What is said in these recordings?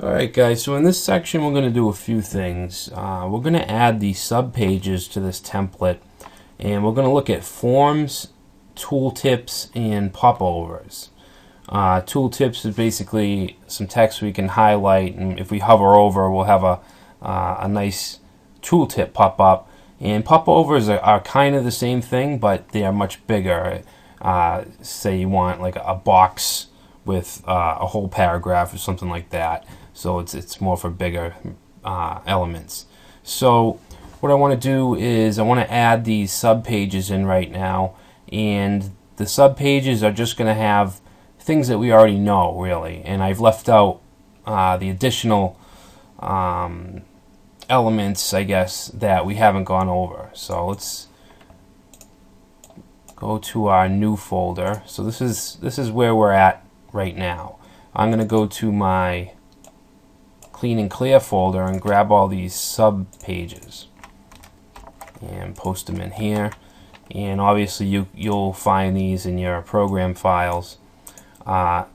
Alright guys, so in this section we're going to do a few things. We're going to add the subpages to this template, and we're going to look at forms, tooltips, and popovers. Tooltips is basically some text we can highlight, and if we hover over we'll have a nice tooltip pop up. And popovers are kind of the same thing, but they are much bigger. Say you want like a box with a whole paragraph or something like that. So it's more for bigger elements. So what I want to do is I want to add these subpages in right now, and the subpages are just going to have things that we already know, really, and I've left out the additional elements, I guess, that we haven't gone over. So let's go to our new folder. So this is where we're at right now. I'm going to go to my clean and clear folder and grab all these sub pages and post them in here, and obviously you'll find these in your program files. What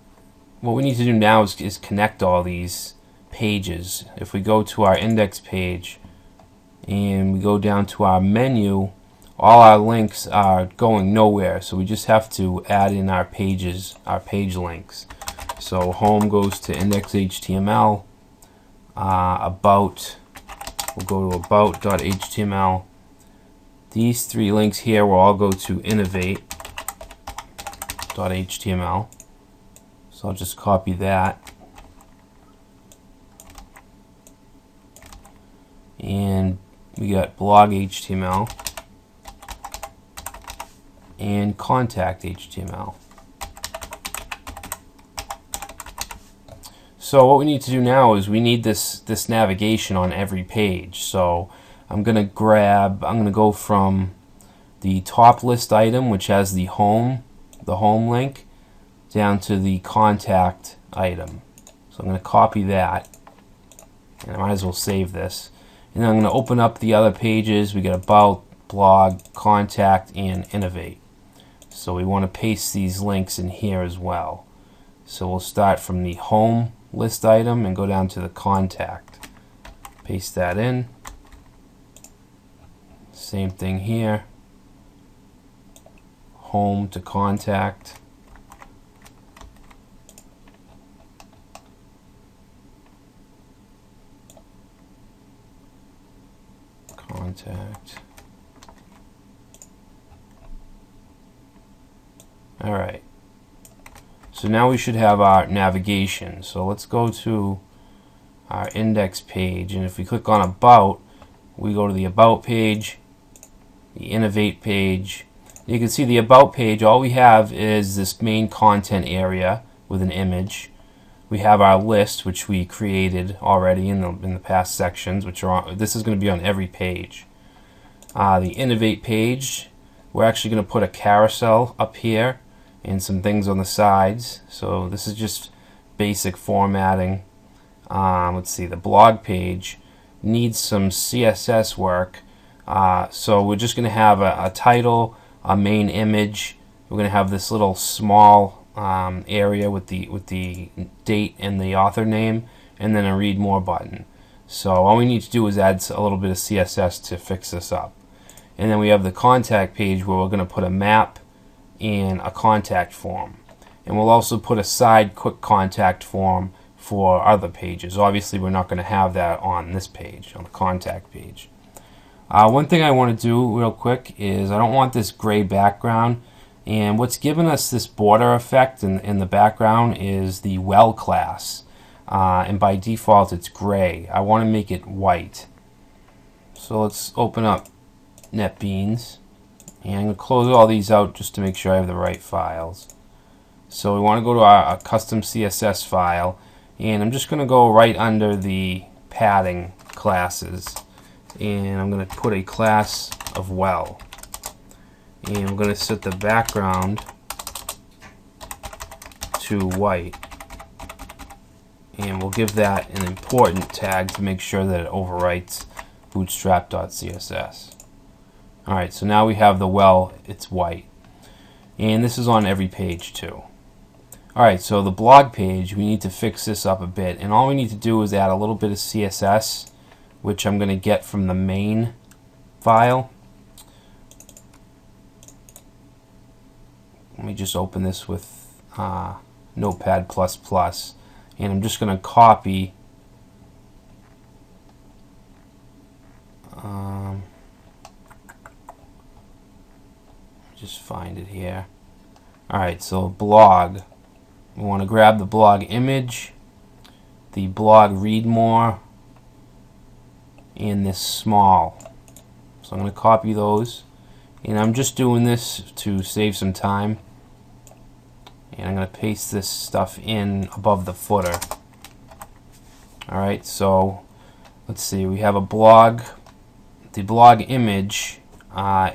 we need to do now is connect all these pages. If we go to our index page and we go down to our menu, all our links are going nowhere, so we just have to add in our pages, our page links. So home goes to index.html. About, we'll go to about.html. These three links here will all go to innovate.html. So I'll just copy that. And we got blog.html and contact.html. So what we need to do now is we need this navigation on every page. So I'm going to go from the top list item, which has the home link, down to the contact item. So I'm going to copy that, and I might as well save this. And then I'm going to open up the other pages. We got about, blog, contact, and innovate. So we want to paste these links in here as well. So we'll start from the home list item and go down to the contact. Paste that in. Same thing here. Home to contact. Contact. Alright. So now we should have our navigation. So let's go to our index page, and if we click on About, we go to the About page, the Innovate page. You can see the About page, all we have is this main content area with an image. We have our list, which we created already in the past sections, which are on, this is going to be on every page. The Innovate page, we're actually going to put a carousel up here and some things on the sides. So this is just basic formatting. Let's see, the blog page needs some CSS work. So we're just going to have a title, a main image. We're going to have this little small area with the date and the author name, and then a read more button. So all we need to do is add a little bit of CSS to fix this up. And then we have the contact page where we're going to put a map and a contact form, and we'll also put a side quick contact form for other pages. Obviously we're not going to have that on this page, on the contact page. One thing I want to do real quick is I don't want this gray background, and what's given us this border effect in the background is the well class, and by default it's gray. I want to make it white. So let's open up NetBeans. And I'm going to close all these out just to make sure I have the right files. So we want to go to our custom CSS file, and I'm just going to go right under the padding classes, and I'm going to put a class of well, and we're going to set the background to white, and we'll give that an important tag to make sure that it overwrites bootstrap.css. Alright, so now we have the well, it's white. And this is on every page too. Alright, so the blog page, we need to fix this up a bit, and all we need to do is add a little bit of CSS, which I'm going to get from the main file. Let me just open this with Notepad++, and I'm just going to copy just find it here. Alright, so blog. We want to grab the blog image, the blog read more, and this small. So I'm going to copy those, and I'm just doing this to save some time, and I'm going to paste this stuff in above the footer. Alright, so let's see, we have a blog. The blog image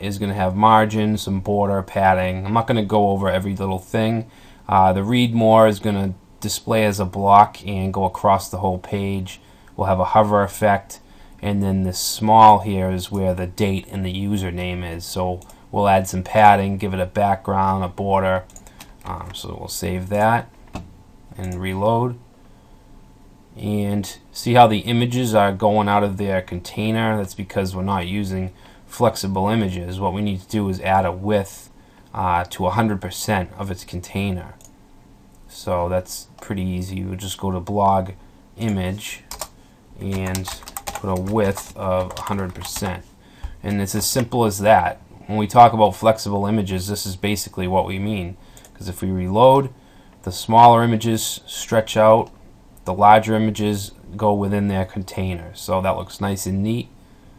is going to have margin, some border, padding. I'm not going to go over every little thing. The read more is going to display as a block and go across the whole page. We'll have a hover effect, and then this small here is where the date and the username is. So we'll add some padding, give it a background, a border. So we'll save that and reload. And see how the images are going out of their container? That's because we're not using flexible images. What we need to do is add a width to 100% of its container. So that's pretty easy. We'll just go to blog image and put a width of 100%. And it's as simple as that. When we talk about flexible images, this is basically what we mean. Because if we reload, the smaller images stretch out, the larger images go within their container. So that looks nice and neat.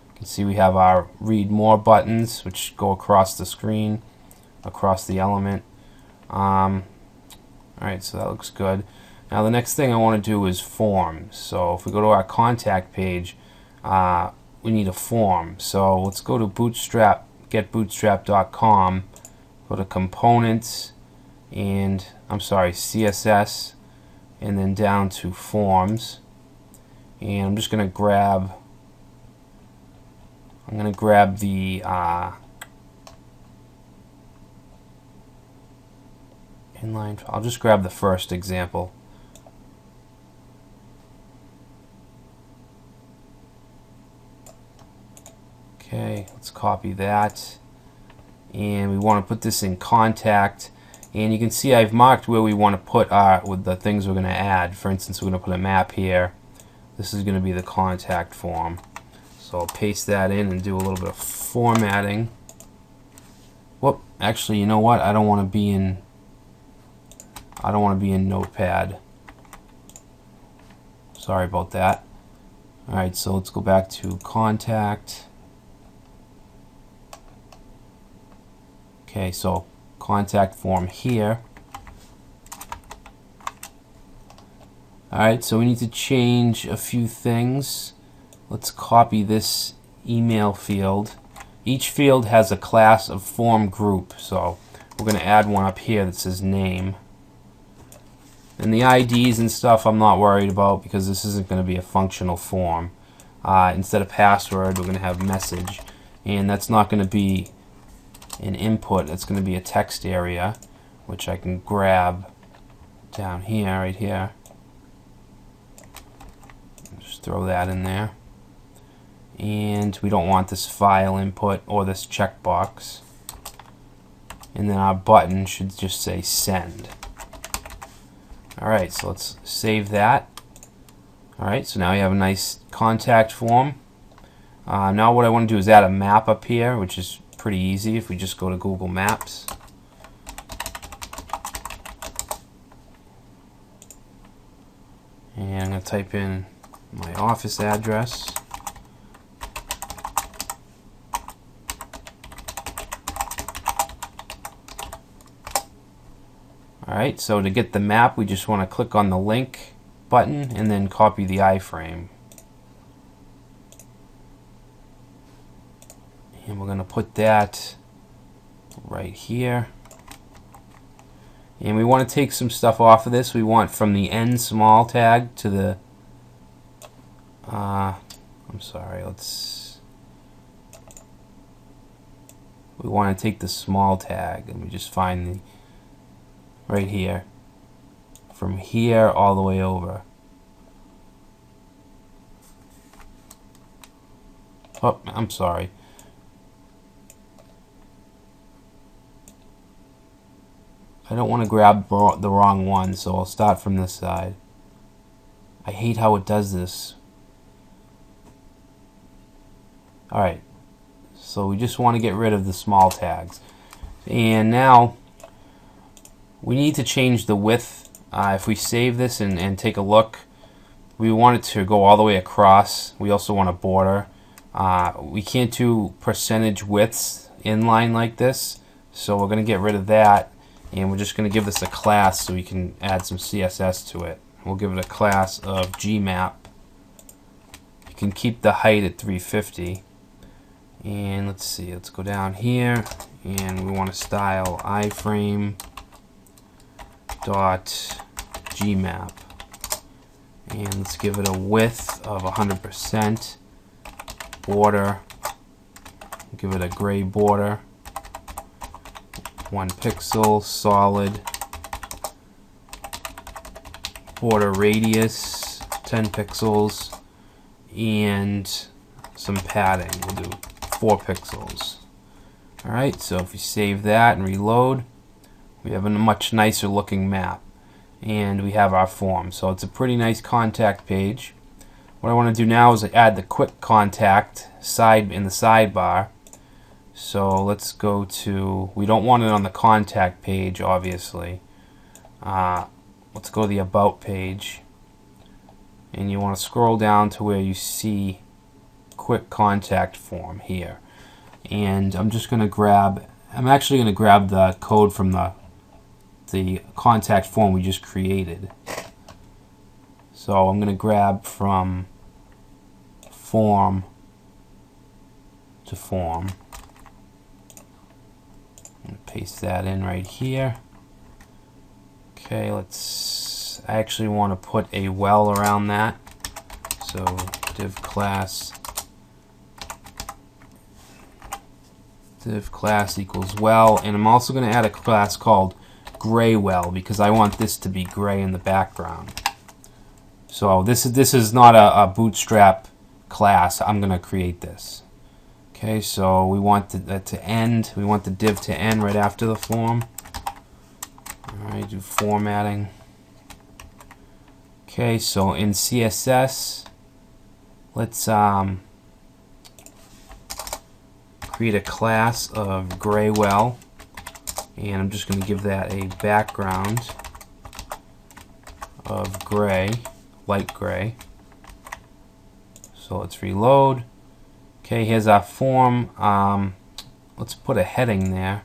You can see we have our read more buttons, which go across the screen, across the element. Alright, so that looks good. Now the next thing I want to do is forms. So if we go to our contact page, we need a form. So let's go to Bootstrap, getbootstrap.com, go to components, and CSS, and then down to forms. And I'm just going to grab the inline. I'll just grab the first example. Okay, let's copy that, and we want to put this in contact. And you can see I've marked where we want to put with the things we're going to add. For instance, we're going to put a map here. This is going to be the contact form. So I'll paste that in and do a little bit of formatting. Whoop! Actually, you know what? I don't want to be in Notepad. Sorry about that. All right, so let's go back to contact. Okay, so contact form here. Alright, so we need to change a few things. Let's copy this email field. Each field has a class of form group, so we're going to add one up here that says name. And the IDs and stuff I'm not worried about because this isn't going to be a functional form. Instead of password, we're going to have message, and that's not going to be an input. That's going to be a text area, which I can grab down here, right here. Just throw that in there. And we don't want this file input or this checkbox. And then our button should just say send. Alright, so let's save that. Alright, so now we have a nice contact form. Now what I want to do is add a map up here, which is pretty easy if we just go to Google Maps. And I'm going to type in my office address. Alright, so to get the map, we just want to click on the link button and then copy the iframe. And we're going to put that right here. And we want to take some stuff off of this. We want from the end small tag to the we want to take the small tag, and we just find the right here. from here all the way over. Oh, I'm sorry. I don't want to grab the wrong one, so I'll start from this side. I hate how it does this. Alright, so we just want to get rid of the small tags. And now we need to change the width. If we save this and take a look, we want it to go all the way across. We also want a border. We can't do percentage widths inline like this, so we're going to get rid of that, and we're just going to give this a class so we can add some CSS to it. We'll give it a class of gmap. You can keep the height at 350, and let's see, let's go down here, and we want to style iframe dot gmap, and let's give it a width of 100%. Border, give it a gray border, 1 pixel, solid, border radius 10 pixels, and some padding. We'll do 4 pixels. Alright, so if we save that and reload, we have a much nicer looking map, and we have our form. So it's a pretty nice contact page. What I want to do now is add the quick contact side in the sidebar. So let's go to, we don't want it on the contact page, obviously. Let's go to the about page, and you want to scroll down to where you see quick contact form here. And I'm just going to grab, I'm actually going to grab the code from the contact form we just created. So I'm going to grab from form to form. I'm going to paste that in right here. Okay, let's, I actually want to put a well around that. So div class equals well, and I'm also going to add a class called gray well because I want this to be gray in the background. So this is not a Bootstrap class. I'm going to create this. Okay, so we want that to end. We want the div to end right after the form. Alright, do formatting. Okay, so in CSS, let's create a class of graywell, and I'm just going to give that a background of gray, light gray. So let's reload. Okay, here's our form. Let's put a heading there.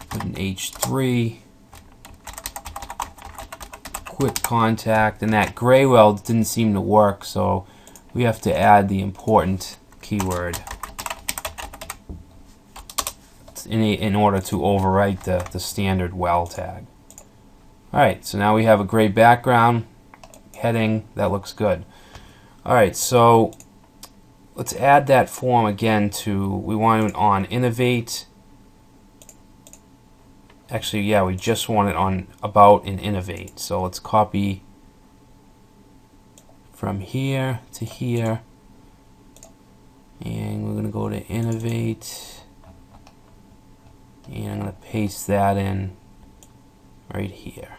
Put an H3. Quick contact, and that gray well didn't seem to work, so we have to add the important keyword in order to overwrite the standard well tag. Alright, so now we have a gray background, heading, that looks good. Alright, so let's add that form again to, we want it on innovate. Actually, yeah, we just want it on about and innovate. So let's copy from here to here, and we're going to go to innovate, and I'm going to paste that in right here.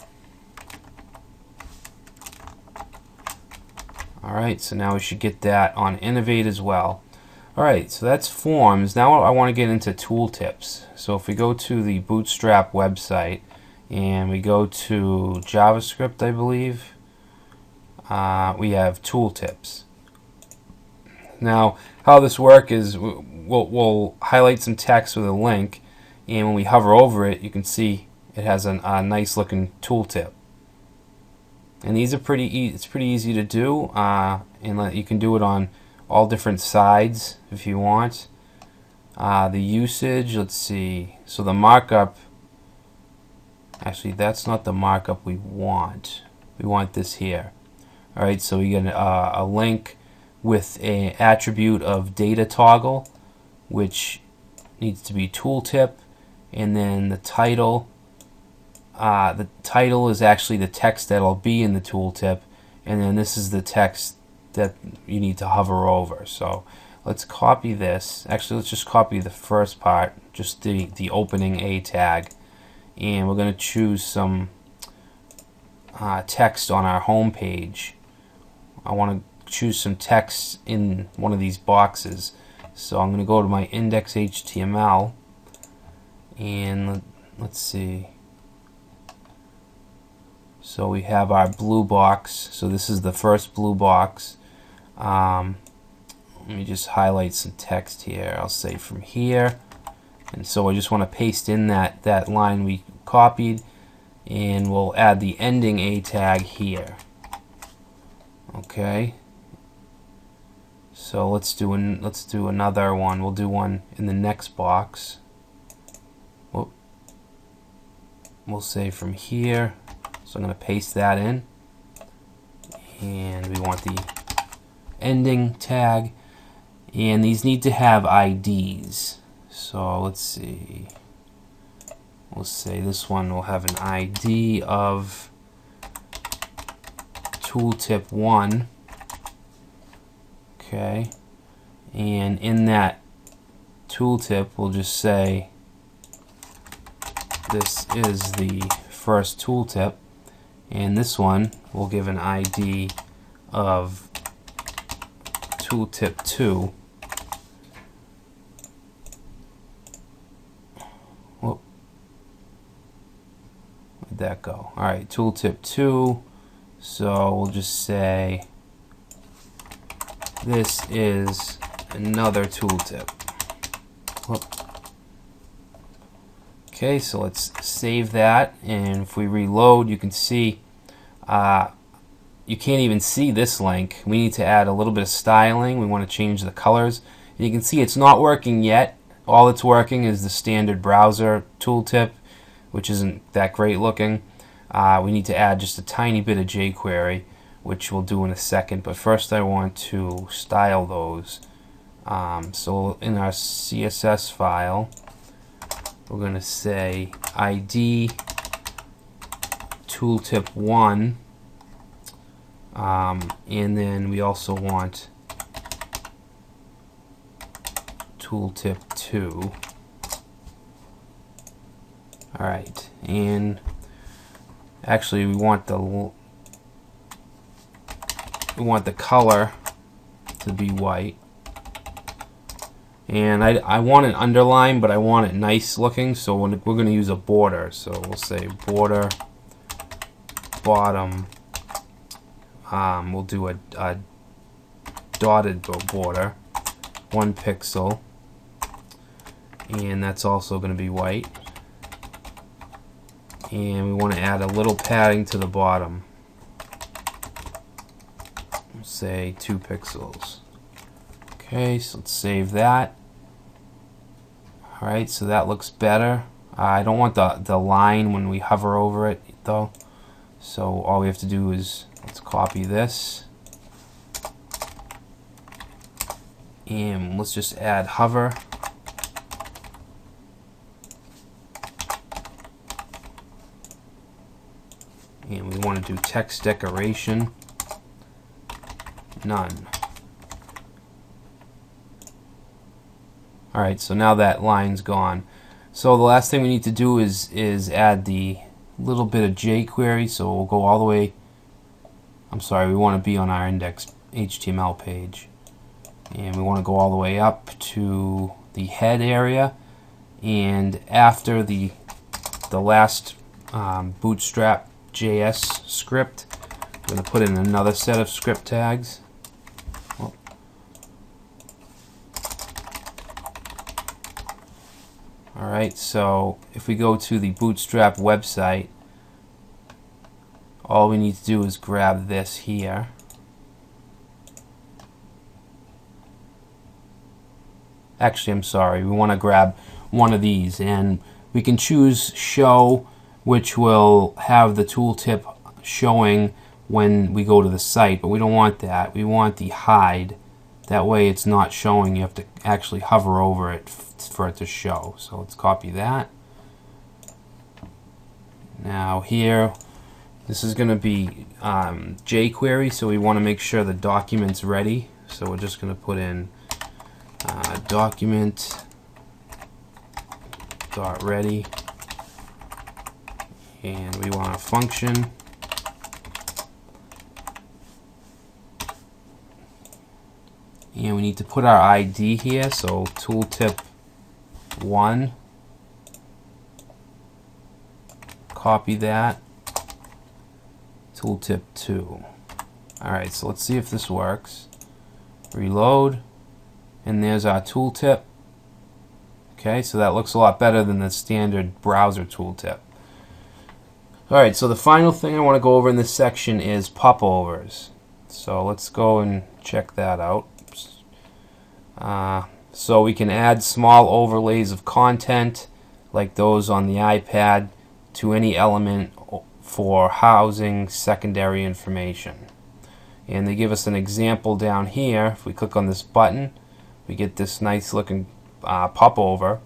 Alright, so now we should get that on innovate as well. Alright, so that's forms. Now I want to get into tooltips. So if we go to the Bootstrap website and we go to JavaScript, I believe, we have tooltips. Now, how this works is we'll highlight some text with a link, and when we hover over it, you can see it has a nice looking tooltip. And these are it's pretty easy to do, and you can do it on all different sides if you want. The usage, let's see, so the markup, actually that's not the markup we want. We want this here. Alright, so we get a link with an attribute of data toggle, which needs to be tooltip, and then the title is actually the text that'll be in the tooltip, and then this is the text that you need to hover over. So let's copy this. Actually, let's just copy the first part, just the opening A tag, and we're going to choose some text on our home page. I want to choose some text in one of these boxes. So I'm going to go to my index.html, and let's see. So we have our blue box. So this is the first blue box. Let me just highlight some text here. I'll say from here. And so I just want to paste in that line we copied, and we'll add the ending A tag here. Okay. So let's do another one. We'll do one in the next box. Whoop. We'll say from here. So I'm going to paste that in, and we want the ending tag, and these need to have IDs. So let's see. We'll say this one will have an ID of tooltip 1. Okay, and in that tooltip we'll just say this is the first tooltip, and this one will give an ID of tooltip 2. Whoop. Where'd that go? Alright, tooltip 2. So we'll just say this is another tooltip. Whoop. Okay, so let's save that, and if we reload, you can see you can't even see this link. We need to add a little bit of styling. We want to change the colors. And you can see it's not working yet. All that's working is the standard browser tooltip, which isn't that great looking. We need to add just a tiny bit of jQuery, which we'll do in a second, but first I want to style those. So in our CSS file, we're going to say ID tooltip 1, and then we also want tooltip 2. Alright, and actually we want the color to be white, and I want an underline, but I want it nice looking, so we're going to use a border. So we'll say border bottom. We'll do a dotted border, 1 pixel, and that's also going to be white. And we want to add a little padding to the bottom. Say 2 pixels. Okay, so let's save that. Alright, so that looks better. I don't want the line when we hover over it though. So all we have to do is let's copy this, and let's just add hover. And we want to do text decoration, none. Alright, so now that line's gone. So the last thing we need to do is add the little bit of jQuery. So we'll go all the way, I'm sorry, we want to be on our index.html page. And we want to go all the way up to the head area. And after the last Bootstrap JS script, we're going to put in another set of script tags. Alright, so if we go to the Bootstrap website, all we need to do is grab this here. Actually, I'm sorry, we want to grab one of these, and we can choose show, which will have the tooltip showing when we go to the site, but we don't want that. We want the hide. That way it's not showing. You have to actually hover over it for it to show. So let's copy that, Now here, this is going to be jQuery, so we want to make sure the document's ready. So we're just going to put in document.ready, and we want a function. And we need to put our ID here, so tooltip 1. Copy that. Tooltip 2. Alright, so let's see if this works. Reload, and there's our tooltip. Okay, so that looks a lot better than the standard browser tooltip. Alright, so the final thing I want to go over in this section is popovers. So let's go and check that out. So we can add small overlays of content like those on the iPad to any element for housing secondary information. And they give us an example down here. If we click on this button, we get this nice looking popover.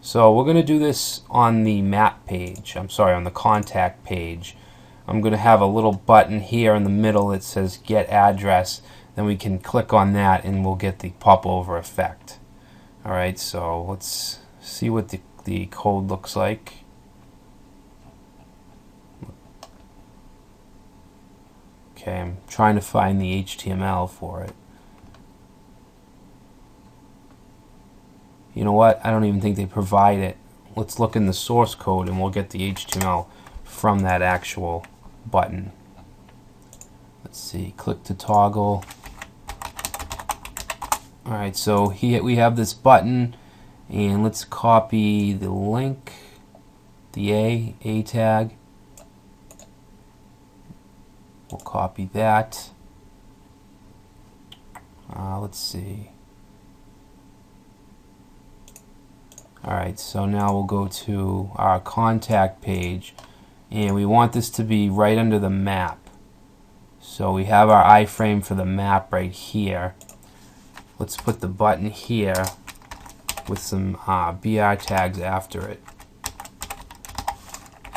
So we're going to do this on the map page. I'm sorry, on the contact page. I'm going to have a little button here in the middle that says get address. Then we can click on that and we'll get the popover effect. Alright, so let's see what the code looks like. Okay, I'm trying to find the HTML for it. You know what? I don't even think they provide it. Let's look in the source code and we'll get the HTML from that actual button. Let's see, click to toggle. Alright, so here we have this button, and let's copy the link, the A tag. We'll copy that. Let's see. Alright, so now we'll go to our contact page, and we want this to be right under the map. So we have our iframe for the map right here. Let's put the button here with some BR tags after it.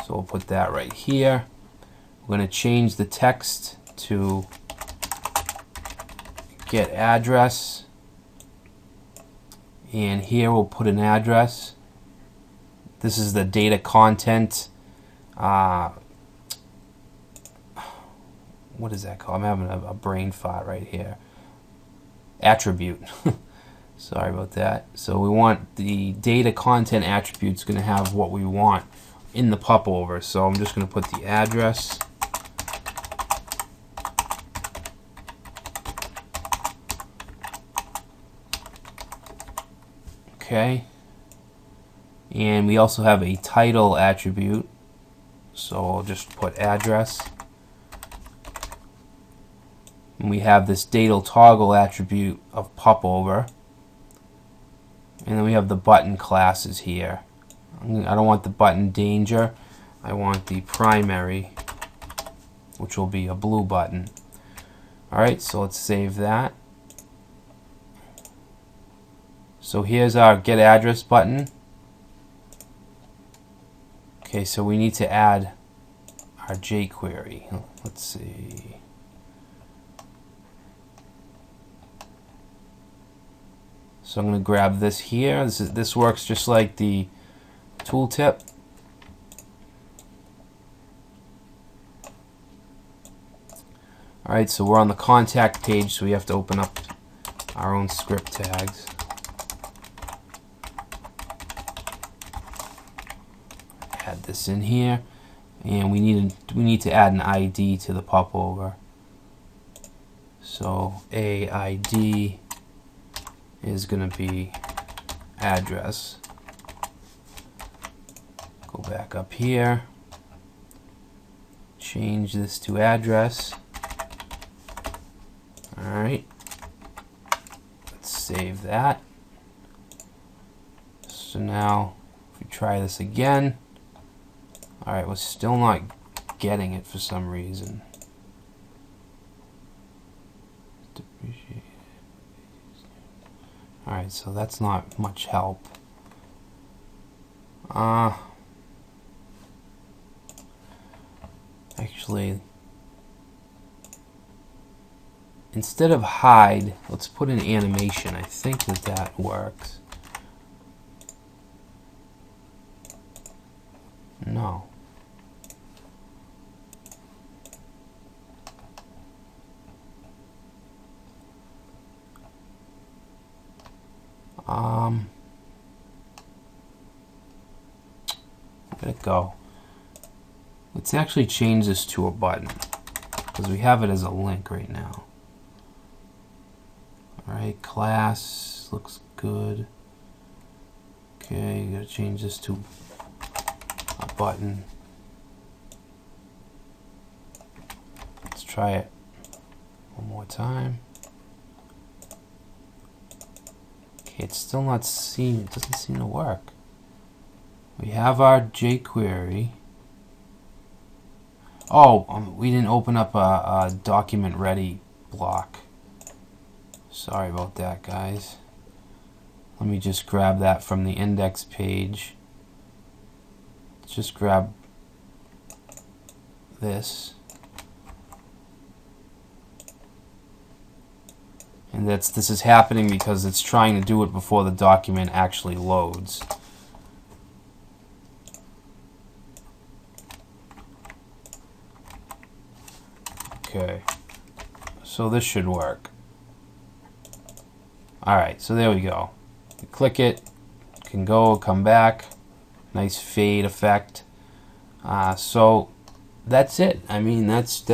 So we'll put that right here. We're going to change the text to get address. And here we'll put an address. This is the data content. What is that called? I'm having a brain fart right here. Attribute. Sorry about that. So we want the data content attribute's going to have what we want in the popover. So I'm just going to put the address. Okay. And we also have a title attribute. So I'll just put address. And we have this data toggle attribute of popover. And then we have the button classes here. I don't want the button danger. I want the primary, which will be a blue button. Alright, so let's save that. So here's our get address button. Okay, so we need to add our jQuery. Let's see. So I'm going to grab this here. This works just like the tooltip. Alright, so we're on the contact page, so we have to open up our own script tags. Add this in here, and we need to add an ID to the popover. So AID is going to be address. Go back up here, change this to address. Alright, let's save that. So now if we try this again, alright, we're still not getting it for some reason. Alright, so that's not much help. Actually, instead of hide, let's put an animation. I think that works. No. Let it go. Let's actually change this to a button because we have it as a link right now. Alright, class looks good. Okay, gotta change this to a button. Let's try it one more time. Okay, it's still not seen. It doesn't seem to work. We have our jQuery. Oh, we didn't open up a document ready block. Sorry about that, guys. Let me just grab that from the index page. Just grab this. And this is happening because it's trying to do it before the document actually loads. Okay, so this should work. Alright, so there we go. You click it, can go, come back. Nice fade effect. So that's it. I mean, that's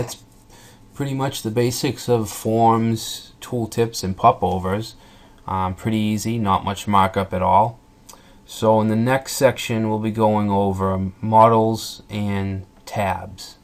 pretty much the basics of forms, tooltips, and popovers. Pretty easy, not much markup at all. So in the next section, we'll be going over models and tabs.